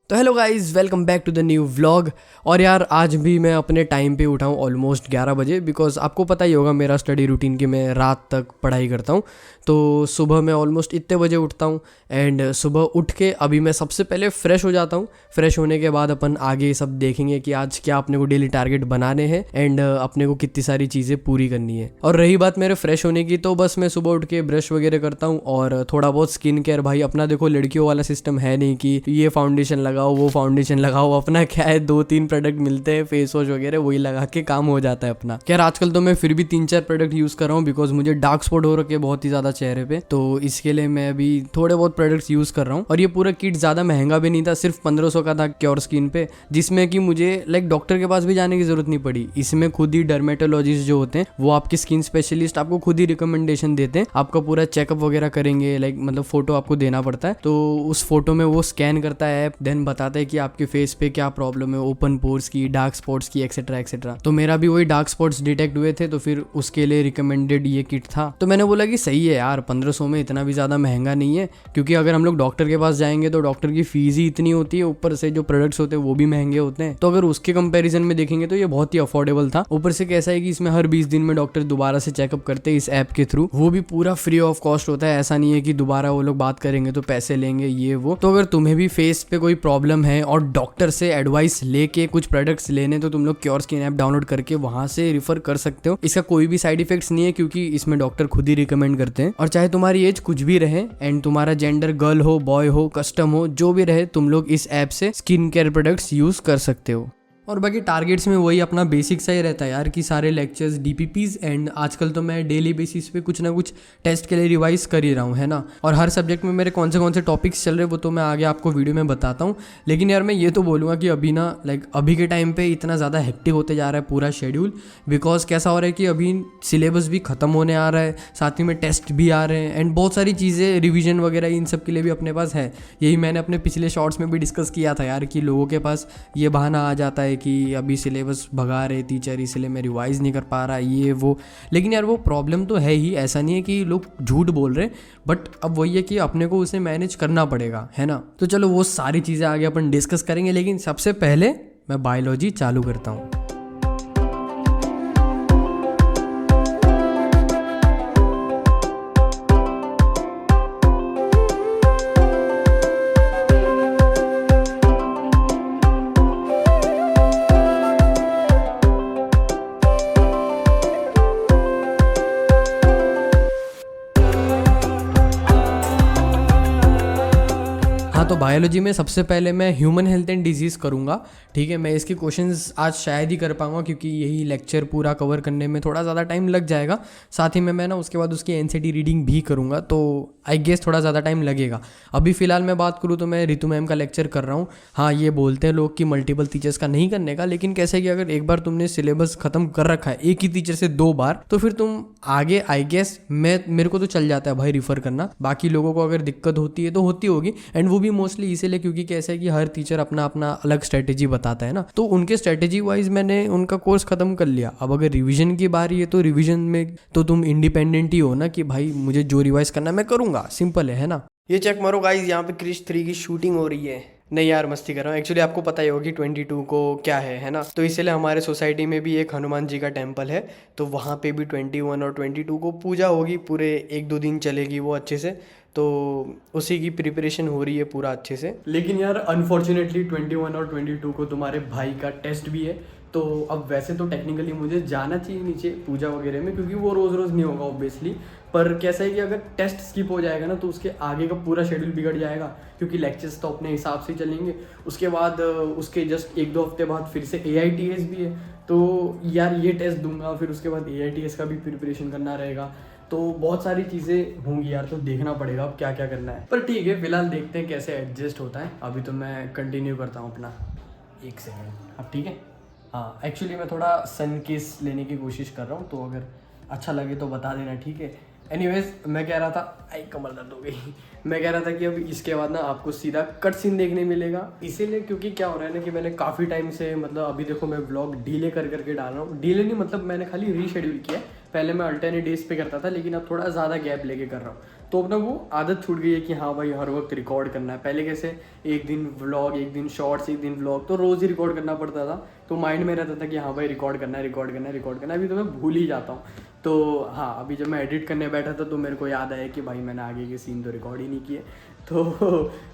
तो hello guys, welcome back to the new vlog. और यार आज भी मैं अपने टाइम पे उठा हूँ ऑलमोस्ट 11 बजे, बिकॉज आपको पता ही होगा मेरा स्टडी रूटीन कि मैं रात तक पढ़ाई करता हूँ। तो सुबह मैं ऑलमोस्ट इतने बजे उठता हूँ एंड सुबह उठ के अभी मैं सबसे पहले फ़्रेश हो जाता हूँ। फ्रेश होने के बाद अपन आगे सब देखेंगे कि आज क्या अपने को डेली टारगेट बनाने हैं एंड अपने को कितनी सारी चीज़ें पूरी करनी है। और रही बात मेरे फ्रेश होने की, तो बस मैं सुबह उठ के ब्रश वगैरह करता हूँ और थोड़ा बहुत स्किन केयर। भाई अपना देखो लड़कियों वाला सिस्टम है नहीं कि ये फाउंडेशन लगाओ वो फाउंडेशन लगाओ। अपना क्या है, 2-3 प्रोडक्ट मिलते हैं फेस वॉश वगैरह, वही लगा के काम हो जाता है अपना। खैर आजकल तो मैं फिर भी 3-4 प्रोडक्ट यूज़ कर रहा हूँ बिकॉज मुझे डार्क स्पॉट हो रखे बहुत ही ज़्यादा चेहरे पे, तो इसके लिए मैं अभी थोड़े बहुत प्रोडक्ट्स यूज़ कर रहा हूँ। और ये पूरा किट ज़्यादा महंगा भी नहीं था, सिर्फ 1500 का था क्योर स्किन पे, जिसमें कि मुझे डॉक्टर के पास भी जाने की जरूरत नहीं पड़ी। इसमें खुद ही डर्मेटोलॉजिस्ट जो होते हैं वो आपके स्किन स्पेशलिस्ट आपको खुद ही रिकमेंडेशन देते हैं, आपका पूरा चेकअप वगैरह करेंगे। मतलब फोटो आपको देना पड़ता है, तो उस फोटो में वो स्कैन करता है ऐप, देन बताता है कि आपके फेस पे क्या प्रॉब्लम है, ओपन पोर्स की, डार्क स्पॉट्स की, एक्सेट्रा एक्सेट्रा। तो मेरा भी वही डार्क स्पॉट्स डिटेक्ट हुए थे, तो फिर उसके लिए रिकमेंडेड ये किट था। तो मैंने बोला कि सही है यार, 1500 में इतना भी ज़्यादा महंगा नहीं है, क्योंकि अगर हम लोग डॉक्टर के पास जाएंगे तो डॉक्टर की फीस ही इतनी होती है, ऊपर से जो प्रोडक्ट्स होते हैं वो भी महंगे होते हैं। तो अगर उसके कंपैरिजन में देखेंगे तो ये बहुत ही अफोर्डेबल था। ऊपर से कैसा है कि इसमें हर 20 दिन में डॉक्टर दोबारा से चेकअप करते हैं इस ऐप के थ्रू, वो भी पूरा फ्री ऑफ कॉस्ट होता है। ऐसा नहीं है कि दोबारा वो लोग बात करेंगे तो पैसे लेंगे ये वो। तो अगर तुम्हें भी फेस पे कोई प्रॉब्लम है और डॉक्टर से एडवाइस लेके कुछ प्रोडक्ट्स लेने, तो तुम लोग क्योर स्किन ऐप डाउनलोड करके वहां से रिफर कर सकते हो। इसका कोई भी साइड इफेक्ट्स नहीं है क्योंकि इसमें डॉक्टर खुद ही रिकमेंड करते हैं। और चाहे तुम्हारी एज कुछ भी रहे एंड तुम्हारा जेंडर गर्ल हो, बॉय हो, कस्टम हो, जो भी रहे, तुम लोग इस ऐप से स्किन केयर प्रोडक्ट्स यूज कर सकते हो। और बाकी टारगेट्स में वही अपना बेसिक सा ही रहता है यार, कि सारे लेक्चर्स, डीपीपीज एंड आजकल तो मैं डेली बेसिस पे कुछ ना कुछ टेस्ट के लिए रिवाइज कर ही रहा हूँ, है ना। और हर सब्जेक्ट में मेरे कौन से टॉपिक्स चल रहे हैं वो तो मैं आगे आपको वीडियो में बताता हूँ। लेकिन यार मैं ये तो बोलूँगा कि अभी ना अभी के टाइम पे इतना ज़्यादा हेक्टिक होते जा रहा है पूरा शेड्यूल, बिकॉज कैसा हो रहा है कि अभी सिलेबस भी ख़त्म होने आ रहा है, साथ ही में टेस्ट भी आ रहे हैं एंड बहुत सारी चीज़ें रिविजन वगैरह इन सब के लिए भी अपने पास है। यही मैंने अपने पिछले शॉर्ट्स में भी डिस्कस किया था यार, कि लोगों के पास ये बहाना आ जाता है कि अभी सिलेबस भगा रहे टीचर, इसलिए मैं रिवाइज नहीं कर पा रहा ये वो। लेकिन यार वो प्रॉब्लम तो है ही, ऐसा नहीं है कि लोग झूठ बोल रहे, बट अब वही है कि अपने को उसे मैनेज करना पड़ेगा, है ना। तो चलो वो सारी चीज़ें आगे अपन डिस्कस करेंगे, लेकिन सबसे पहले मैं बायोलॉजी चालू करता हूँ। तो बायोलॉजी में सबसे पहले मैं ह्यूमन हेल्थ एंड डिजीज़ करूँगा, ठीक है। मैं इसके क्वेश्चंस आज शायद ही कर पाऊँगा क्योंकि यही लेक्चर पूरा कवर करने में थोड़ा ज़्यादा टाइम लग जाएगा। साथ ही में मैं ना उसके बाद उसकी एनसीटी रीडिंग भी करूँगा, तो आई गेस थोड़ा ज़्यादा टाइम लगेगा। अभी फ़िलहाल मैं बात करूँ तो मैं रितु मैम का लेक्चर कर रहा हूँ। हाँ, ये बोलते हैं लोग कि मल्टीपल टीचर्स का नहीं करने का, लेकिन कैसे है कि अगर एक बार तुमने सिलेबस ख़त्म कर रखा है एक ही टीचर से 2 बार, तो फिर तुम आगे आई गेस मेरे को तो चल जाता है भाई रिफ़र करना। बाकी लोगों को अगर दिक्कत होती है तो होती होगी, एंड वो भी मोस्टली इसीलिए क्योंकि कैसे है कि हर टीचर अपना अपना अलग स्ट्रेटेजी बताता है ना। तो उनके स्ट्रेटेजी वाइज मैंने उनका कोर्स खत्म कर लिया। अब अगर रिवीजन की बारी है तो रिवीजन में तो तुम इंडिपेंडेंट ही हो ना, कि भाई मुझे जो रिवाइज करना मैं करूंगा, सिंपल है ना। ये चेक मारो गाइस, यहाँ पे क्रिश 3 की शूटिंग हो रही है। नहीं यार मस्ती कर रहा हूँ, एक्चुअली आपको पता ही होगा कि 22 को क्या है ना। तो इसलिए हमारे सोसाइटी में भी एक हनुमान जी का टेम्पल है, तो वहाँ पे भी 21 और 22 को पूजा होगी, पूरे 1-2 दिन चलेगी वो अच्छे से। तो उसी की प्रिपरेशन हो रही है पूरा अच्छे से। लेकिन यार अनफॉर्चुनेटली 21 और 22 को तुम्हारे भाई का टेस्ट भी है, तो अब वैसे तो टेक्निकली मुझे जाना चाहिए नीचे पूजा वगैरह में, क्योंकि वो रोज़ रोज़ नहीं होगा ऑब्वियसली। पर कैसा है कि अगर टेस्ट स्किप हो जाएगा ना तो उसके आगे का पूरा शेड्यूल बिगड़ जाएगा, क्योंकि लेक्चर्स तो अपने हिसाब से चलेंगे। उसके बाद उसके जस्ट 1-2 हफ्ते बाद फिर से AITS भी है, तो यार ये टेस्ट दूंगा, फिर उसके बाद AITS का भी प्रिपरेशन करना रहेगा। तो बहुत सारी चीज़ें होंगी यार, तो देखना पड़ेगा अब क्या क्या करना है। पर ठीक है, फिलहाल देखते हैं कैसे एडजस्ट होता है। अभी तो मैं कंटिन्यू करता हूँ अपना। 1 सेकेंड, अब ठीक है। हाँ, एक्चुअली मैं थोड़ा सन किस लेने की कोशिश कर रहा हूँ, तो अगर अच्छा लगे तो बता देना, ठीक है। एनीवेज मैं कह रहा था, आई कमर दर्द हो गई। मैं कह रहा था कि अब इसके बाद ना आपको सीधा कट सीन देखने मिलेगा, इसीलिए क्योंकि क्या हो रहा है ना कि मैंने काफ़ी टाइम से अभी देखो मैं व्लॉग डिले करके डाल रहा हूँ। डिले नहीं, मैंने खाली रीशेड्यूल किया है। पहले मैं अल्टरनेट डेज पे करता था, लेकिन अब थोड़ा ज़्यादा गैप लेके कर रहा हूँ। तो अब ना वो आदत छूट गई है कि हाँ भाई हर वक्त रिकॉर्ड करना है। पहले कैसे एक दिन व्लॉग, एक दिन शॉर्ट्स, एक दिन व्लॉग, तो रोज़ ही रिकॉर्ड करना पड़ता था। तो माइंड में रहता था कि हाँ भाई रिकॉर्ड करना है, रिकॉर्ड करना है, रिकॉर्ड करना है। अभी तो मैं भूल ही जाता हूँ। तो हाँ, अभी जब मैं एडिट करने बैठा था तो मेरे को याद आया कि भाई मैंने आगे के सीन तो रिकॉर्ड ही नहीं किए। तो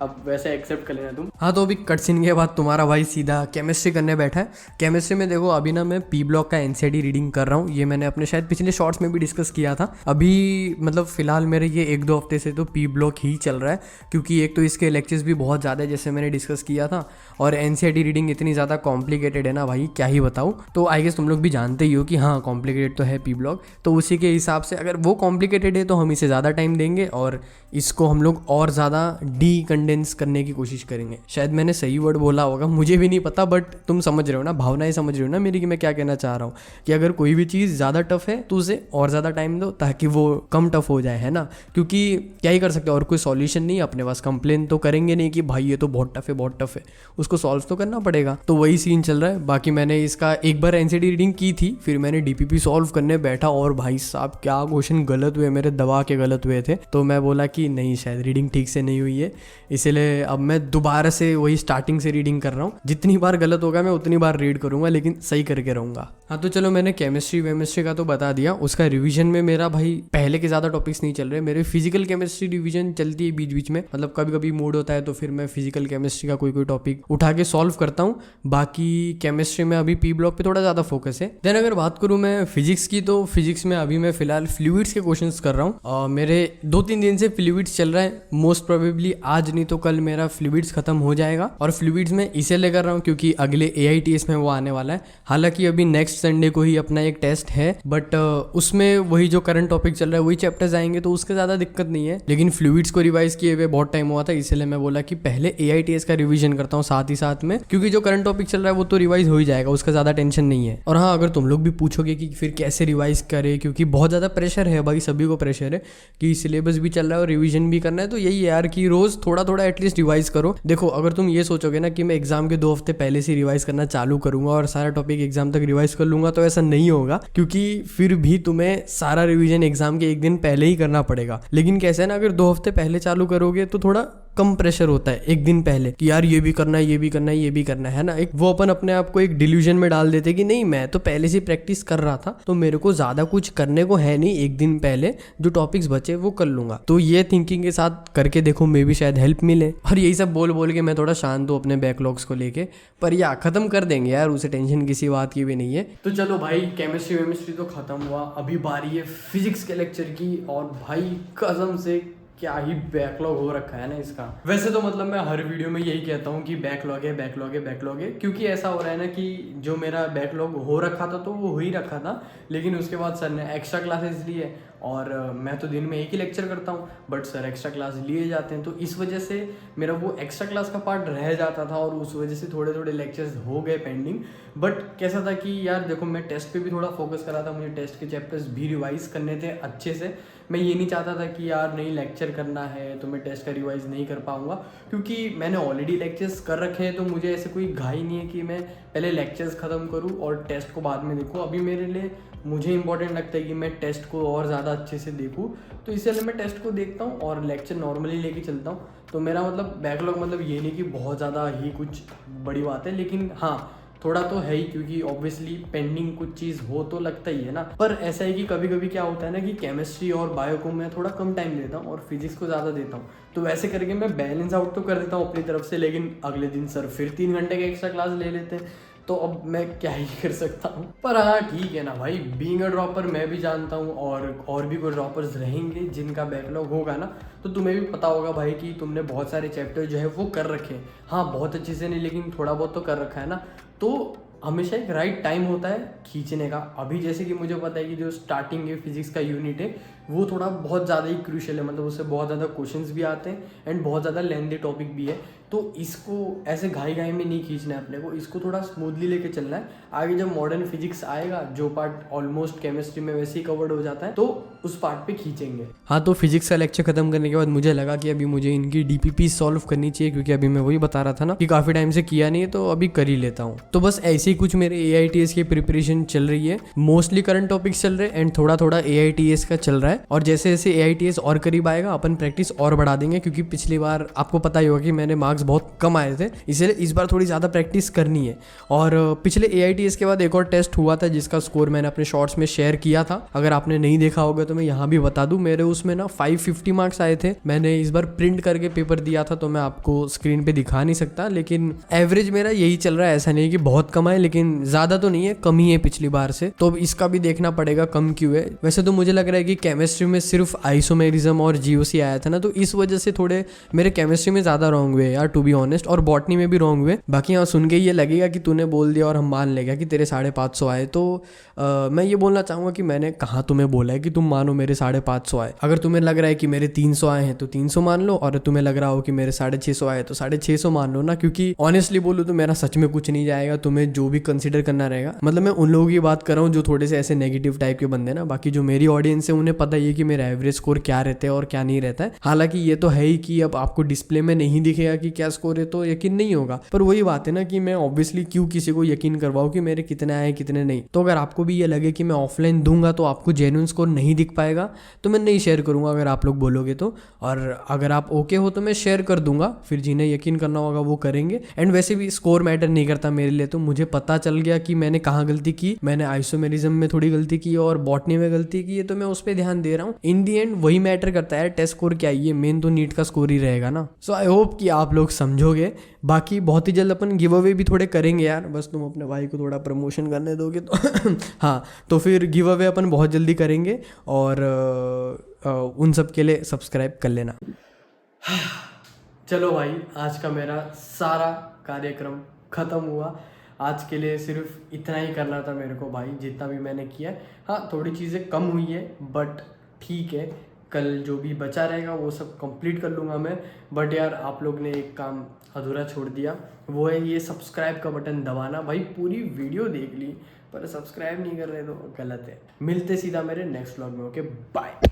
अब वैसे एक्सेप्ट कर लेना तुम। हाँ, तो अभी कट सीन के बाद तुम्हारा भाई सीधा केमिस्ट्री करने बैठा है। केमिस्ट्री में देखो अभी ना मैं पी ब्लॉक का एनसीईआरटी रीडिंग कर रहा हूँ। ये मैंने अपने शायद पिछले शॉर्ट्स में भी डिस्कस किया था। अभी मतलब फिलहाल मेरे ये 1-2 हफ्ते से तो पी ब्लॉक ही चल रहा है, क्योंकि एक तो इसके लेक्चर्स भी बहुत ज़्यादा है जैसे मैंने डिस्कस किया था, और एनसीईआरटी रीडिंग इतनी ज़्यादा कॉम्प्लिकेटेड है ना भाई, क्या ही बताऊँ। तो आई गेस तुम लोग भी जानते ही हो कि हाँ कॉम्प्लिकेटेड तो है पी ब्लॉक। तो उसी के हिसाब से अगर वो कॉम्प्लिकेटेड है तो हम इसे ज़्यादा टाइम देंगे और इसको हम लोग और ज़्यादा कंडेंस करने की कोशिश करेंगे। शायद मैंने सही वर्ड बोला होगा, मुझे भी नहीं पता, बट तुम समझ रहे हो ना, भावनाएं समझ रहे हो ना मेरी कि मैं क्या कहना चाह रहा हूँ। कि अगर कोई भी चीज़ ज़्यादा टफ है तो उसे और ज़्यादा टाइम दो ताकि वो कम टफ हो जाए, है ना। क्योंकि क्या ही कर सकते हो, और कोई सॉल्यूशन नहीं है अपने पास। कंप्लेन तो करेंगे नहीं कि भाई ये तो बहुत टफ है, बहुत टफ है, उसको सॉल्व तो करना पड़ेगा। तो वही सीन चल रहा है। बाकी मैंने इसका एक बार एनसीईआरटी रीडिंग की थी, फिर मैंने डीपीपी सॉल्व करने बैठा और भाई साहब क्या क्वेश्चन गलत हुए मेरे, दबा के गलत हुए थे। तो मैं बोला कि नहीं, शायद रीडिंग ठीक से नहीं हुई है, इसलिए अब मैं दोबारा से वही स्टार्टिंग से रीडिंग कर रहा हूँ। जितनी बार गलत होगा मैं उतनी बार रीड करूंगा, लेकिन सही करके रहूंगा। हाँ, तो चलो मैंने केमिस्ट्री का तो बता दिया। उसका रिवीजन में मेरा भाई पहले के ज़्यादा टॉपिक्स नहीं चल रहे। मेरे फिजिकल केमिस्ट्री रिवीजन चलती है बीच बीच में, मतलब कभी कभी मूड होता है तो फिर मैं फिजिकल केमिस्ट्री का कोई टॉपिक उठा के सॉल्व करता हूँ। बाकी केमिस्ट्री में अभी पी ब्लॉक पे थोड़ा ज़्यादा फोकस है। देन अगर बात करूँ मैं फिजिक्स की, तो फिजिक्स में अभी मैं फिलहाल फ्लूइड्स के क्वेश्चंस कर रहा हूँ। मेरे 2-3 दिन से फ्लूइड्स चल रहा है। मोस्ट प्रोबेबली आज नहीं तो कल मेरा फ्लूइड्स खत्म हो जाएगा। और फ्लूइड्स में इसे लेकर रहा हूँ क्योंकि अगले AITS में वो आने वाला है। हालांकि अभी नेक्स्ट संडे को ही अपना एक टेस्ट है, बट उसमें वही जो करंट टॉपिक चल रहा है वही चैप्टर्स आएंगे, तो उसके ज़्यादा दिक्कत नहीं है। लेकिन फ्लूइड्स को रिवाइज किए हुए बहुत टाइम हुआ था, इसलिए मैं बोला कि पहले AITS का रिवीजन करता हूँ साथ ही साथ में, क्योंकि जो करंट टॉपिक चल रहा है वो तो रिवाइज हो ही जाएगा, उसका ज़्यादा टेंशन नहीं है। और हाँ, अगर तुम लोग भी पूछोगे कि फिर कैसे रिवाइज करें, क्योंकि बहुत ज़्यादा प्रेशर है भाई, सभी को प्रेशर है कि सिलेबस भी चल रहा है और रिवीजन भी करना है, तो यही है यार कि रोज़ थोड़ा थोड़ा एटलीस्ट रिवाइज करो। देखो अगर तुम ये सोचोगे ना कि मैं एग्जाम के 2 हफ्ते पहले से रिवाइज करना चालू करूंगा और सारा टॉपिक एग्जाम तक रिवाइज कर लूंगा, तो ऐसा नहीं होगा, क्योंकि फिर भी तुम्हें सारा रिवीजन एग्जाम के एक दिन पहले ही करना पड़ेगा। लेकिन कैसे है ना, अगर 2 हफ्ते पहले चालू करोगे तो थोड़ा कम प्रेशर होता है एक दिन पहले कि यार ये भी करना है, ये भी करना है, ये भी करना है ना। एक वो अपन अपने आप को एक डिल्यूजन में डाल देते कि नहीं मैं तो पहले से प्रैक्टिस कर रहा था, तो मेरे को ज़्यादा कुछ करने को है नहीं, एक दिन पहले जो टॉपिक्स बचे वो कर लूंगा। तो ये थिंकिंग के साथ करके देखो, मे भी शायद हेल्प मिले। और यही सब बोल बोल के मैं थोड़ा शांत हूँ अपने बैकलॉग्स को लेके, पर या खत्म कर देंगे यार, उसे टेंशन किसी बात की भी नहीं है। तो चलो भाई, केमिस्ट्री तो खत्म हुआ, अभी बारी है फिजिक्स के लेक्चर की। और भाई कसम से क्या ही बैकलॉग हो रखा है ना इसका। वैसे तो मतलब मैं हर वीडियो में यही कहता हूँ कि बैकलॉग है, बैकलॉग है, बैकलॉग है, क्योंकि ऐसा हो रहा है ना कि जो मेरा बैकलॉग हो रखा था तो वो हो ही रखा था, लेकिन उसके बाद सर ने एक्स्ट्रा क्लासेस लिए और मैं तो दिन में एक ही लेक्चर करता हूँ, बट सर एक्स्ट्रा क्लास लिए जाते हैं, तो इस वजह से मेरा वो एक्स्ट्रा क्लास का पार्ट रह जाता था और उस वजह से थोड़े थोड़े लेक्चर्स हो गए पेंडिंग। बट कैसा था कि यार देखो, मैं टेस्ट पे भी थोड़ा फोकस कर रहा था, मुझे टेस्ट के चैप्टर्स भी रिवाइज करने थे अच्छे से। मैं ये नहीं चाहता था कि यार नहीं लेक्चर करना है तो मैं टेस्ट का रिवाइज नहीं कर पाऊंगा, क्योंकि मैंने ऑलरेडी लेक्चर्स कर रखे हैं, तो मुझे ऐसे कोई घाई नहीं है कि मैं पहले लेक्चर्स ख़त्म करूँ और टेस्ट को बाद में देखूँ। अभी मेरे लिए मुझे इंपॉर्टेंट लगता है कि मैं टेस्ट को और ज़्यादा अच्छे से देखूँ, तो इसलिए मैं टेस्ट को देखता हूँ और लेक्चर नॉर्मली लेके चलता हूँ। तो मेरा मतलब बैकलॉग मतलब ये नहीं कि बहुत ज़्यादा ही कुछ बड़ी बात है, लेकिन हाँ थोड़ा तो है ही, क्योंकि ऑब्वियसली पेंडिंग कुछ चीज़ हो तो लगता ही है ना। पर ऐसा है कि कभी कभी क्या होता है ना कि केमिस्ट्री और बायो को मैं थोड़ा कम टाइम देता हूँ और फिजिक्स को ज़्यादा देता हूँ, तो वैसे करके मैं बैलेंस आउट तो कर देता हूँ अपनी तरफ से। लेकिन अगले दिन सर फिर 3 घंटे का एक्स्ट्रा क्लास ले लेते हैं, तो अब मैं क्या ही कर सकता हूँ। पर हाँ ठीक है ना भाई, बीइंग अ ड्रॉपर मैं भी जानता हूँ और भी कोई ड्रॉपर्स रहेंगे जिनका बैकलॉग होगा ना, तो तुम्हें भी पता होगा भाई कि तुमने बहुत सारे चैप्टर जो है वो कर रखे हैं। हाँ बहुत अच्छे से नहीं, लेकिन थोड़ा बहुत तो कर रखा है ना। तो हमेशा एक राइट टाइम होता है खींचने का। अभी जैसे कि मुझे पता है कि जो स्टार्टिंग है फिजिक्स का यूनिट है वो थोड़ा बहुत ज़्यादा ही क्रूशियल है, मतलब उससे बहुत ज़्यादा क्वेश्चंस भी आते हैं एंड बहुत ज़्यादा लेंथी टॉपिक भी है। तो इसको ऐसे घाई घाई में नहीं खींचना है अपने को, इसको थोड़ा स्मूथली लेके चलना है। आगे जब मॉडर्न फिजिक्स आएगा, जो पार्ट ऑलमोस्ट केमिस्ट्री में वैसे ही कवर्ड हो जाता है, तो उस पार्ट पे खींचेंगे। हाँ, तो फिजिक्स का लेक्चर खत्म करने के बाद मुझे लगा कि अभी मुझे इनकी डीपीपी सॉल्व करनी चाहिए, क्योंकि अभी मैं वही बता रहा था ना कि काफी टाइम से किया नहीं है, तो अभी कर ही लेता हूँ। तो बस ऐसे ही कुछ मेरे AITS की प्रिपरेशन चल रही है, मोस्टली करंट टॉपिक्स चल रहे हैं एंड थोड़ा थोड़ा AITS का चल रहा है। और जैसे जैसे AITS और करीब आएगा अपन प्रैक्टिस और बढ़ा देंगे, क्योंकि पिछली बार आपको पता ही होगा कि मैंने मार्क्स बहुत कम आए थे, इसलिए इस बार थोड़ी ज़्यादा प्रैक्टिस करनी है। और पिछले AITS के बाद एक और टेस्ट हुआ था जिसका स्कोर मैंने अपने शॉर्ट्स में शेयर किया था, अगर आपने नहीं देखा होगा तो मैं यहाँ भी बता दूं। मेरे उसमें ना 550 मार्क्स आए थे। मैंने इस बार प्रिंट करके पेपर दिया था, तो मैं आपको स्क्रीन पे दिखा नहीं सकता, लेकिन एवरेज मेरा यही चल रहा है। ऐसा नहीं है कि बहुत कम है, लेकिन ज़्यादा तो नहीं है, कम ही है पिछली बार से, तो इसका भी देखना पड़ेगा कम क्यों है। वैसे तो मुझे लग रहा है कि केमिस्ट्री में सिर्फ आइसोमेरिज्म और GOC आया था ना, तो इस वजह से थोड़े मेरे केमिस्ट्री में ज़्यादा रॉन्ग हुए यार, टू बी ऑनेस्ट, और बॉटनी में भी रॉन्ग हुए। बाकी यहाँ सुन के ये लगेगा कि तूने बोल दिया और हम मान लेगा कि तेरे 550 आए, तो मैं ये बोलना चाहूँगा कि मैंने कहाँ तुम्हें बोला है कि तुम मानो मेरे 550 आए। अगर तुम्हें लग रहा है कि मेरे 300 आए हैं तो 300 मान लो, और तुम्हें लग रहा हो कि मेरे 650 आए तो 650 मान लो ना, क्योंकि ऑनेस्टली बोलूँ तो मेरा सच में कुछ नहीं जाएगा, तुम्हें जो भी कंसिडर करना रहेगा। मतलब मैं उन लोगों की बात कर रहा हूँ जो थोड़े से ऐसे नेगेटिव टाइप के बंदे ना, बाकी जो मेरी ऑडियंस है उन्हें पता ही है कि मेरा एवरेज स्कोर क्या रहता है और क्या नहीं रहता है। हालांकि ये तो है ही कि अब आपको डिस्प्ले में नहीं दिखेगा कि क्या स्कोर है तो यकीन नहीं होगा, पर वही बात है ना कि मैं ऑब्वियसली क्यों किसी को यकीन करवाऊँ कि मेरे कितने आए कितने नहीं। तो अगर आपको भी ये लगे कि मैं ऑफलाइन दूंगा तो आपको जेन्युइन स्कोर नहीं दिख पाएगा, तो मैं नहीं शेयर करूंगा अगर आप लोग बोलोगे तो। और अगर आप ओके हो तो मैं शेयर कर दूंगा, फिर जिन्हें यकीन करना होगा वो करेंगे। एंड वैसे भी स्कोर मैटर नहीं करता मेरे लिए, तो मुझे पता चल गया कि मैंने कहाँ गलती की। मैंने आइसोमेरिज्म में थोड़ी गलती की और बॉटनी में गलती की है, तो मैं उस पर ध्यान दे रहा हूँ। इन दी एंड वही मैटर करता है, टेस्ट स्कोर क्या है, ये मेन तो नीट का स्कोर ही रहेगा ना। सो आई होप कि आप लोग समझोगे। बाकी बहुत ही जल्द अपन गिव अवे भी थोड़े करेंगे यार, बस तुम अपने भाई को थोड़ा प्रमोशन करने दोगे तो हाँ, तो फिर गिव अवे अपन बहुत जल्दी करेंगे, और उन सब के लिए सब्सक्राइब कर लेना। चलो भाई, आज का मेरा सारा कार्यक्रम ख़त्म हुआ। आज के लिए सिर्फ इतना ही करना था मेरे को भाई, जितना भी मैंने किया। हाँ, थोड़ी चीज़ें कम हुई है, बट ठीक है, कल जो भी बचा रहेगा वो सब कंप्लीट कर लूँगा मैं। बट यार, आप लोग ने एक काम अधूरा छोड़ दिया, वो है ये सब्सक्राइब का बटन दबाना। भाई पूरी वीडियो देख ली पर सब्सक्राइब नहीं कर रहे तो गलत है। मिलते सीधा मेरे नेक्स्ट व्लॉग में। Okay, bye.